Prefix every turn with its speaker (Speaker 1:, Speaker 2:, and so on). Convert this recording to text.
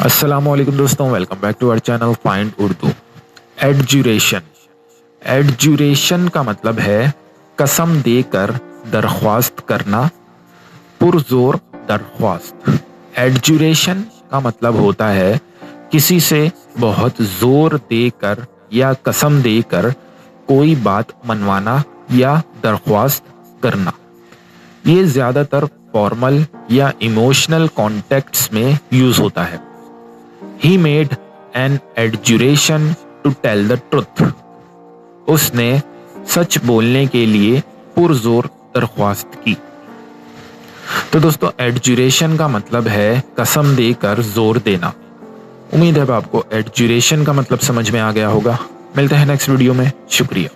Speaker 1: अस्सलाम वालेकुम दोस्तों, welcome back to our channel find Urdu. Adjuration. Adjuration का मतलब है कसम देकर दरख्वास्त करना, पुरजोर दरख्वास्त। एडजुरेशन का मतलब होता है किसी से बहुत जोर देकर या कसम देकर कोई बात मनवाना या दरख्वास्त करना। ये ज़्यादातर फॉर्मल या इमोशनल कॉन्टेक्ट्स में यूज होता है। He made an adjuration to tell the truth. उसने सच बोलने के लिए पुरजोर दरख्वास्त की। तो दोस्तों, एडजुरेशन का मतलब है कसम देकर जोर देना। उम्मीद है आपको एडजुरेशन का मतलब समझ में आ गया होगा। मिलते हैं नेक्स्ट वीडियो में। शुक्रिया।